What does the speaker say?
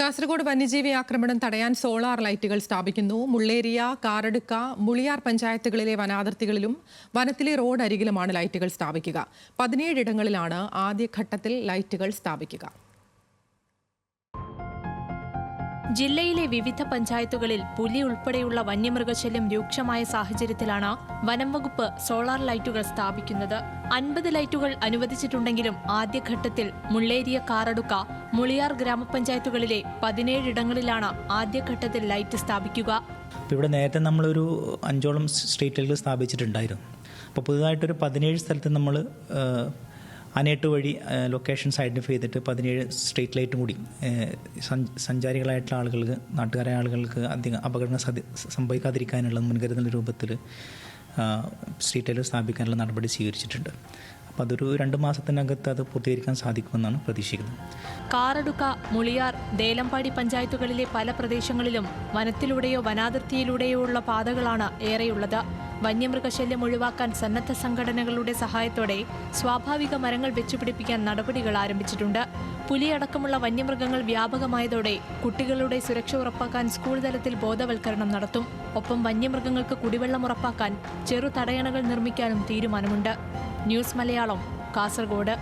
കാസർഗോഡ് വന്യജീവി ആക്രമണം തടയാൻ സോളാർ ലൈറ്റുകൾ സ്ഥാപിക്കുന്നു. മുള്ളേരിയ, കാറടുക്ക, മുളിയാർ പഞ്ചായത്തുകളിലെ വനാതിർത്തികളിലും വനത്തിലെ റോഡ് അരികിലുമാണ് ലൈറ്റുകൾ സ്ഥാപിക്കുക. 17 ഇടങ്ങളിലാണ് ആദ്യഘട്ടത്തിൽ ലൈറ്റുകൾ സ്ഥാപിക്കുക. ജില്ലയിലെ വിവിധ പഞ്ചായത്തുകളിൽ പുലി ഉൾപ്പെടെയുള്ള വന്യമൃഗശല്യം രൂക്ഷമായ സാഹചര്യത്തിലാണ് വനം വകുപ്പ് സോളാർ ലൈറ്റുകൾ സ്ഥാപിക്കുന്നത്. 50 ലൈറ്റുകൾ അനുവദിച്ചിട്ടുണ്ടെങ്കിലും ആദ്യഘട്ടത്തിൽ മുള്ളേരിയ, കാറടുക്ക, മുളിയാർ ഗ്രാമപഞ്ചായത്തുകളിലെ 17 ഇടങ്ങളിലാണ് ആദ്യഘട്ടത്തിൽ ലൈറ്റ് സ്ഥാപിക്കുക. ഇവിടെ നേരത്തെ നമ്മളൊരു 5ഓളം സ്ട്രീറ്റുകൾ സ്ഥാപിച്ചിട്ടുണ്ടായിരുന്നു. അപ്പോൾ പുതുതായിട്ടൊരു 17 സ്ഥലത്ത് നമ്മൾ അനേട്ട് വഴി ലൊക്കേഷൻസ് ഐഡൻറ്റിഫൈ ചെയ്തിട്ട് 17 സ്ട്രീറ്റ് ലൈറ്റും കൂടി സഞ്ചാരികളായിട്ടുള്ള ആളുകൾക്ക്, നാട്ടുകാരായ ആളുകൾക്ക് അധികം അപകടങ്ങൾ സംഭവിക്കാതിരിക്കാനുള്ള മുൻകരുതൽ രൂപത്തിൽ സ്ട്രീറ്റ് ലൈറ്റ് സ്ഥാപിക്കാനുള്ള നടപടി സ്വീകരിച്ചിട്ടുണ്ട്. അപ്പോൾ അതൊരു 2 മാസത്തിനകത്ത് അത് പൂർത്തീകരിക്കാൻ സാധിക്കുമെന്നാണ് പ്രതീക്ഷിക്കുന്നത്. കാറടുക്ക, മുളിയാർ, ദേലമ്പാടി പഞ്ചായത്തുകളിലെ പല പ്രദേശങ്ങളിലും വനത്തിലൂടെയോ വനാതിർത്തിയിലൂടെയോ ഉള്ള പാതകളാണ് ഏറെയുള്ളത്. വന്യമൃഗശല്യം ഒഴിവാക്കാൻ സന്നദ്ധ സംഘടനകളുടെ സഹായത്തോടെ സ്വാഭാവിക മരങ്ങൾ വെച്ചുപിടിപ്പിക്കാൻ നടപടികൾ ആരംഭിച്ചിട്ടുണ്ട്. പുലിയടക്കമുള്ള വന്യമൃഗങ്ങൾ വ്യാപകമായതോടെ കുട്ടികളുടെ സുരക്ഷ ഉറപ്പാക്കാൻ സ്കൂൾ തലത്തിൽ ബോധവൽക്കരണം നടത്തും. ഒപ്പം വന്യമൃഗങ്ങൾക്ക് കുടിവെള്ളം ഉറപ്പാക്കാൻ ചെറു തടയണകൾ നിർമ്മിക്കാനും തീരുമാനമുണ്ട്. ന്യൂസ് മലയാളം, കാസർഗോഡ്.